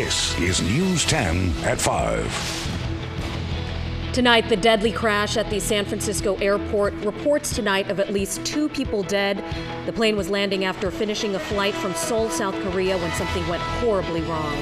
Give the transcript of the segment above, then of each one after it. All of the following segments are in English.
This is News 10 at 5. Tonight, the deadly crash at the San Francisco airport. Reports tonight of at least 2 people dead. The plane was landing after finishing a flight from Seoul, South Korea, when something went horribly wrong.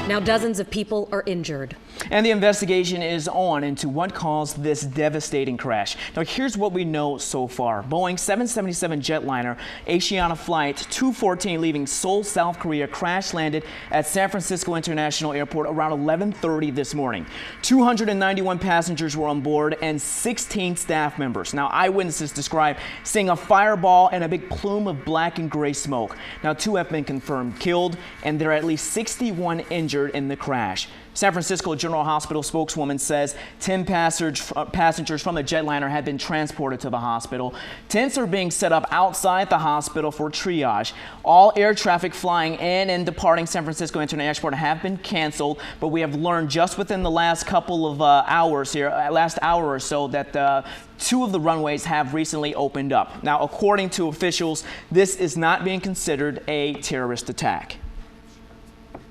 Now dozens of people are injured. And the investigation is on into what caused this devastating crash. Now here's what we know so far. Boeing 777 jetliner Asiana Flight 214 leaving Seoul, South Korea crash landed at San Francisco International Airport around 11:30 this morning. 291 passengers were on board and 16 staff members. Now eyewitnesses describe seeing a fireball and a big plume of black and gray smoke. Now 2 have been confirmed killed and there are at least 61 injured in the crash. San Francisco General Hospital spokeswoman says 10 passengers from the jetliner had been transported to the hospital. Tents are being set up outside the hospital for triage. All air traffic flying in and departing San Francisco International Airport have been canceled, but we have learned just within the last couple of hours here, last hour or so, that 2 of the runways have recently opened up. Now, according to officials, this is not being considered a terrorist attack.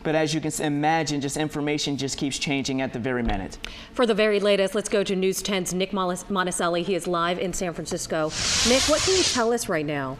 But as you can imagine, just information just keeps changing at the very minute. For the very latest, let's go to News 10's Nick Monticelli. He is live in San Francisco. Nick, what can you tell us right now?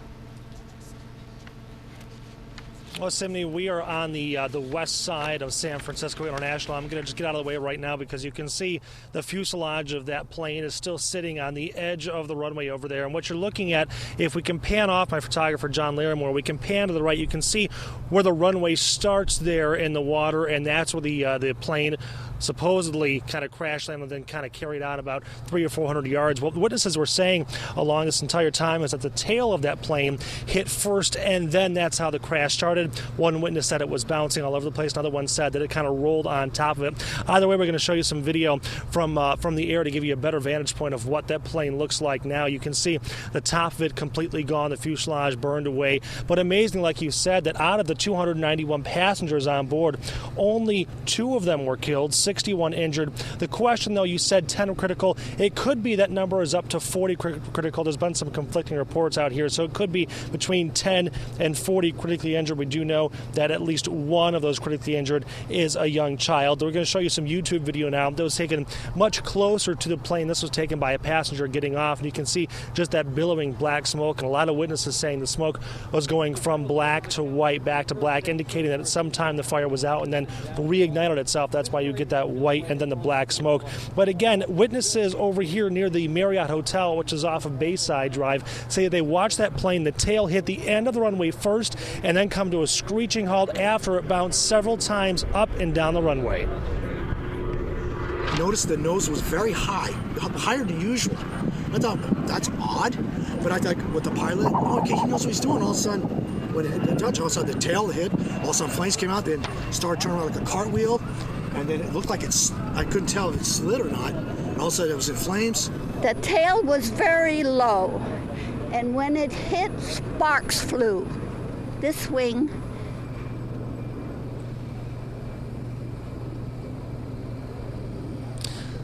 Well, Simney, we are on the west side of San Francisco International. I'm going to just get out of the way right now because you can see the fuselage of that plane is still sitting on the edge of the runway over there. And what you're looking at, if we can pan off, my photographer John Larimore, we can pan to the right, you can see where the runway starts there in the water, and that's where the plane supposedly kind of crash landed and then kind of carried on about 300 or 400 yards. What the witnesses were saying along this entire time is that the tail of that plane hit first, and then that's how the crash started. One witness said it was bouncing all over the place. Another one said that it kind of rolled on top of it. Either way, we're going to show you some video from the air to give you a better vantage point of what that plane looks like now. You can see the top of it completely gone, the fuselage burned away. But amazing, like you said, that out of the 291 passengers on board, only 2 of them were killed, 61 injured. The question, though, you said 10 critical. It could be that number is up to 40 critical. There's been some conflicting reports out here, so it could be between 10 and 40 critically injured. We do know that at least 1 of those critically injured is a young child. We're going to show you some YouTube video now that was taken much closer to the plane. This was taken by a passenger getting off, and you can see just that billowing black smoke, and a lot of witnesses saying the smoke was going from black to white, back to black, indicating that at some time the fire was out and then reignited itself. That's why you get that white and then the black smoke. But again, witnesses over here near the Marriott Hotel, which is off of Bayside Drive, say they watched that plane, the tail hit the end of the runway first and then come to a screeching halt after it bounced several times up and down the runway. Noticed the nose was very high, higher than usual. I thought, that's odd, but I thought with the pilot, okay, he knows what he's doing. All of a sudden, when it hit the touch, all of a sudden the tail hit, all of a sudden flames came out, then started turning around like a cartwheel, and then it looked like I couldn't tell if it slid or not, and all of a sudden it was in flames. The tail was very low, and when it hit, sparks flew. This wing.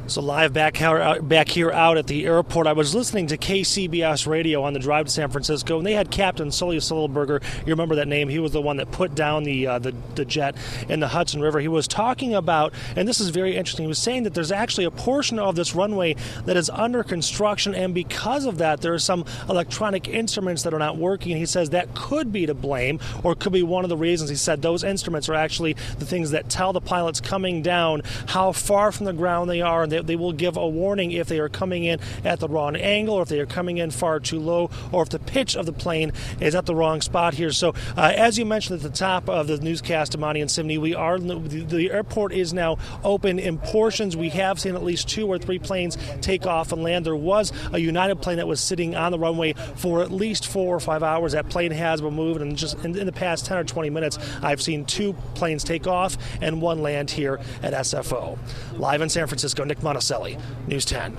So live back here out at the airport, I was listening to KCBS radio on the drive to San Francisco, and they had Captain Sully Sullenberger. You remember that name? He was the one that put down the jet in the Hudson River. He was talking about, and this is very interesting, he was saying that there's actually a portion of this runway that is under construction, and because of that, there are some electronic instruments that are not working, and he says that could be to blame, or could be one of the reasons. He said those instruments are actually the things that tell the pilots coming down how far from the ground they are, and they will give a warning if they are coming in at the wrong angle, or if they are coming in far too low, or if the pitch of the plane is at the wrong spot here. So as you mentioned at the top of the newscast, Amani and Simney, the airport is now open in portions. We have seen at least 2 or 3 planes take off and land. There was a United plane that was sitting on the runway for at least 4 or 5 hours. That plane has been moved, and just in the past 10 or 20 minutes, I've seen 2 planes take off and 1 land here at SFO. Live in San Francisco, Nick Monticelli, News 10.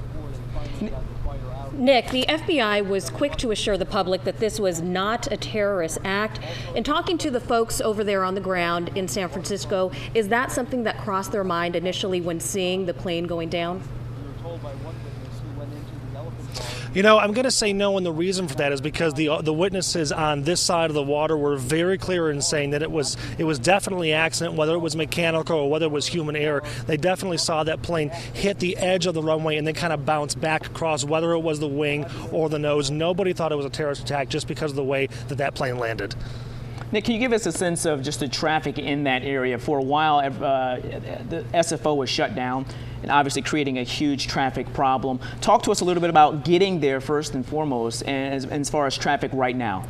Nick, the FBI was quick to assure the public that this was not a terrorist act. In talking to the folks over there on the ground in San Francisco, is that something that crossed their mind initially when seeing the plane going down? You know, I'm going to say no, and the reason for that is because the witnesses on this side of the water were very clear in saying that it was definitely an accident, whether it was mechanical or whether it was human error. They definitely saw that plane hit the edge of the runway and then kind of bounce back across, whether it was the wing or the nose. Nobody thought it was a terrorist attack just because of the way that plane landed. Nick, can you give us a sense of just the traffic in that area? For a while, the SFO was shut down and obviously creating a huge traffic problem. Talk to us a little bit about getting there first and foremost, and as far as traffic right now.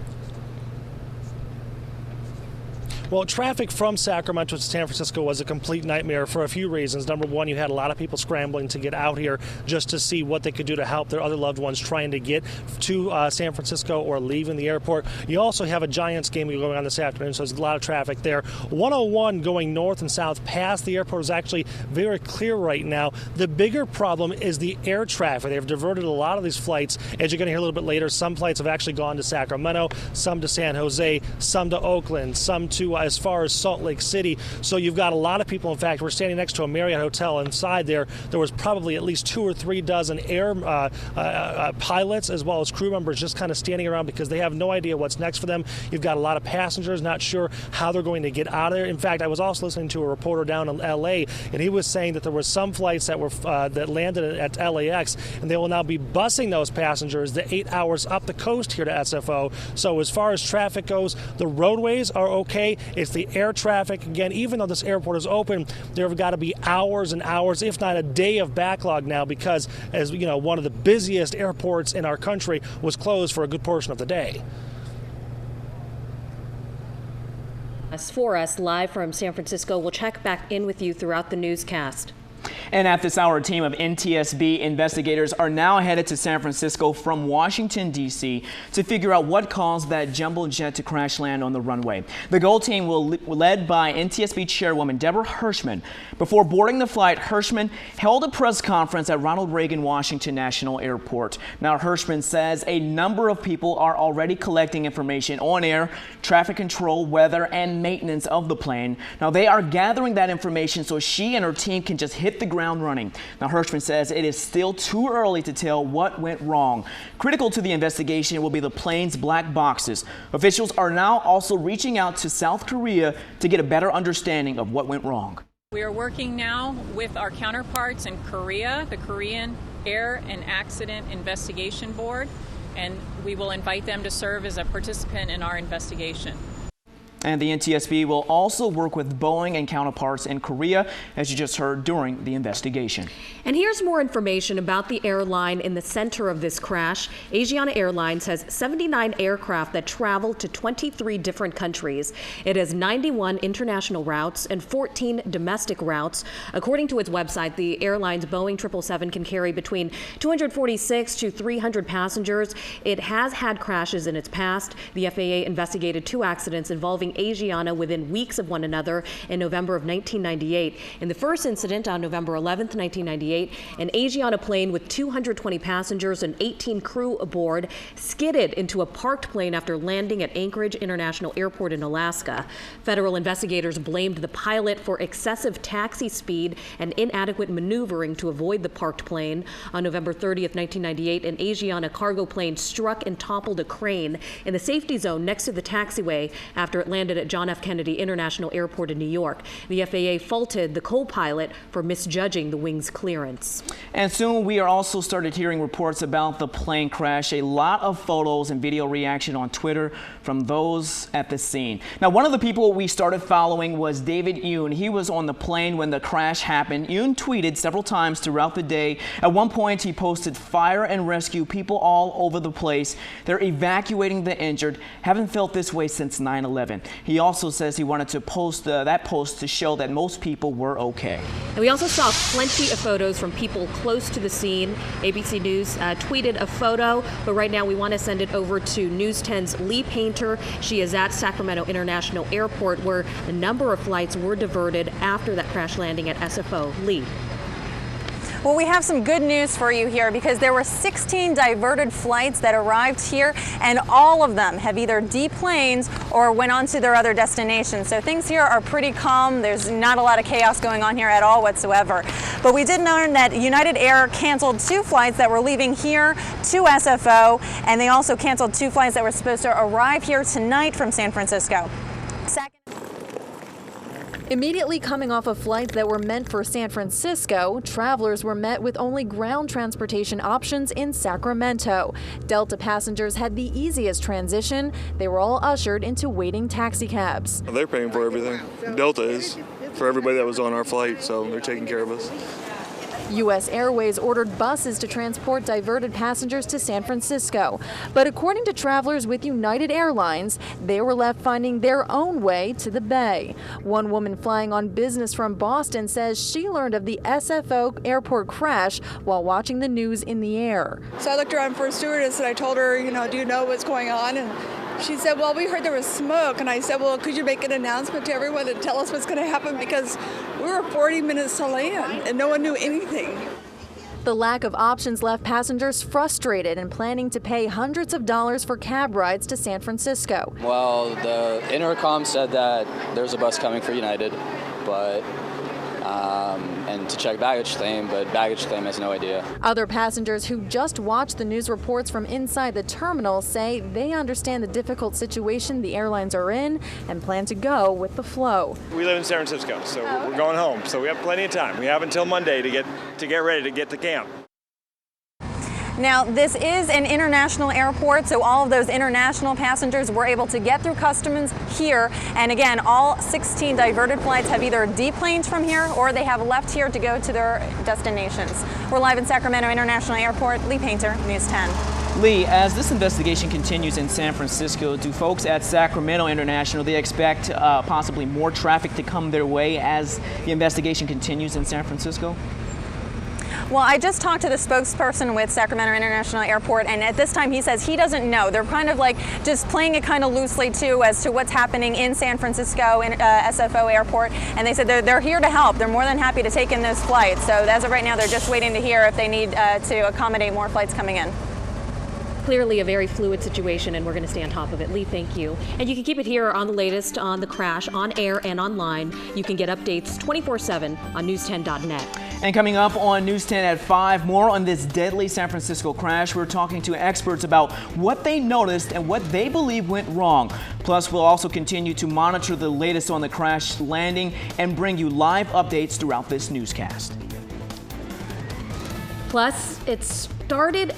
Well, traffic from Sacramento to San Francisco was a complete nightmare for a few reasons. Number one, you had a lot of people scrambling to get out here just to see what they could do to help their other loved ones trying to get to San Francisco or leaving the airport. You also have a Giants game going on this afternoon, so there's a lot of traffic there. 101 going north and south past the airport is actually very clear right now. The bigger problem is the air traffic. They've diverted a lot of these flights. As you're going to hear a little bit later, some flights have actually gone to Sacramento, some to San Jose, some to Oakland, some to as far as Salt Lake City. So you've got a lot of people. In fact, we're standing next to a Marriott hotel. Inside there was probably at least 2 or 3 dozen air pilots as well as crew members just kind of standing around because they have no idea what's next for them. You've got a lot of passengers not sure how they're going to get out of there. In fact, I was also listening to a reporter down in LA, and he was saying that there were some flights that were that landed at LAX, and they will now be busing those passengers the 8 hours up the coast here to SFO. So as far as traffic goes, the roadways are okay. It's the air traffic. Again, even though this airport is open, there have got to be hours and hours, if not a day of backlog now because, as you know, one of the busiest airports in our country was closed for a good portion of the day. As for us, live from San Francisco, we'll check back in with you throughout the newscast. And at this hour, a team of NTSB investigators are now headed to San Francisco from Washington, D.C. to figure out what caused that jumbo jet to crash land on the runway. The GOLD team will led by NTSB Chairwoman Deborah Hirschman. Before boarding the flight, Hirschman held a press conference at Ronald Reagan Washington National Airport. Now, Hirschman says a number of people are already collecting information on air, traffic control, weather, and maintenance of the plane. Now, they are gathering that information so she and her team can just hit the ground running. Now, Hirschman says it is still too early to tell what went wrong. Critical to the investigation will be the plane's black boxes. Officials are now also reaching out to South Korea to get a better understanding of what went wrong. We are working now with our counterparts in Korea, the Korean Air and Accident Investigation Board, and we will invite them to serve as a participant in our investigation. And the NTSB will also work with Boeing and counterparts in Korea, as you just heard during the investigation. And here's more information about the airline in the center of this crash. Asiana Airlines has 79 aircraft that travel to 23 different countries. It has 91 international routes and 14 domestic routes. According to its website, the airline's Boeing 777 can carry between 246 to 300 passengers. It has had crashes in its past. The FAA investigated 2 accidents involving Asiana within weeks of one another in November of 1998. In the first incident on November 11th, 1998, an Asiana plane with 220 passengers and 18 crew aboard skidded into a parked plane after landing at Anchorage International Airport in Alaska. Federal investigators blamed the pilot for excessive taxi speed and inadequate maneuvering to avoid the parked plane. On November 30th, 1998, an Asiana cargo plane struck and toppled a crane in the safety zone next to the taxiway after it landed at John F. Kennedy International Airport in New York. The FAA faulted the co-pilot for misjudging the wing's clearance. And soon we are also started hearing reports about the plane crash. A lot of photos and video reaction on Twitter from those at the scene. Now, one of the people we started following was David Yoon. He was on the plane when the crash happened. Yoon tweeted several times throughout the day. At one point, he posted fire and rescue, people all over the place. They're evacuating the injured. Haven't felt this way since 9/11. He also says he wanted to post that post to show that most people were okay. And we also saw plenty of photos from people close to the scene. ABC News tweeted a photo, but right now we want to send it over to News 10's Lee Painter. She is at Sacramento International Airport, where a number of flights were diverted after that crash landing at SFO. Lee. Well, we have some good news for you here because there were 16 diverted flights that arrived here, and all of them have either deplaned or went on to their other destinations. So things here are pretty calm. There's not a lot of chaos going on here at all whatsoever. But we did learn that United Air canceled 2 flights that were leaving here to SFO, and they also canceled 2 flights that were supposed to arrive here tonight from San Francisco. Immediately coming off of flights that were meant for San Francisco, travelers were met with only ground transportation options in Sacramento. Delta passengers had the easiest transition. They were all ushered into waiting taxi cabs. They're paying for everything. Delta is for everybody that was on our flight, so they're taking care of us. U.S. Airways ordered buses to transport diverted passengers to San Francisco. But according to travelers with United Airlines, they were left finding their own way to the Bay. One woman flying on business from Boston says she learned of the SFO airport crash while watching the news in the air. So I looked around for a stewardess and I told her, do you know what's going on? And she said, well, we heard there was smoke. And I said, well, could you make an announcement to everyone and tell us what's going to happen? Because we were 40 minutes to land and no one knew anything. The lack of options left passengers frustrated and planning to pay hundreds of dollars for cab rides to San Francisco. Well, the intercom said that there's a bus coming for United, but and to check baggage claim, but baggage claim has no idea. Other passengers who just watched the news reports from inside the terminal say they understand the difficult situation the airlines are in and plan to go with the flow. We live in San Francisco, so we're going home, so we have plenty of time. We have until Monday to get ready to get to camp. Now, this is an international airport, so all of those international passengers were able to get through customs here. And again, all 16 diverted flights have either deplaned from here or they have left here to go to their destinations. We're live in Sacramento International Airport. Lee Painter, News 10. Lee, as this investigation continues in San Francisco, do folks at Sacramento International, they expect possibly more traffic to come their way as the investigation continues in San Francisco? Well, I just talked to the spokesperson with Sacramento International Airport, and at this time he says he doesn't know. They're kind of like just playing it kind of loosely too as to what's happening in San Francisco in SFO Airport, and they said they're here to help. They're more than happy to take in those flights. So as of right now, they're just waiting to hear if they need to accommodate more flights coming in. Clearly a very fluid situation, and we're going to stay on top of it. Lee, thank you. And you can keep it here on the latest on the crash, on air and online. You can get updates 24/7 on news10.net. And coming up on News 10 at 5, more on this deadly San Francisco crash. We're talking to experts about what they noticed and what they believe went wrong. Plus, we'll also continue to monitor the latest on the crash landing and bring you live updates throughout this newscast. Plus, it started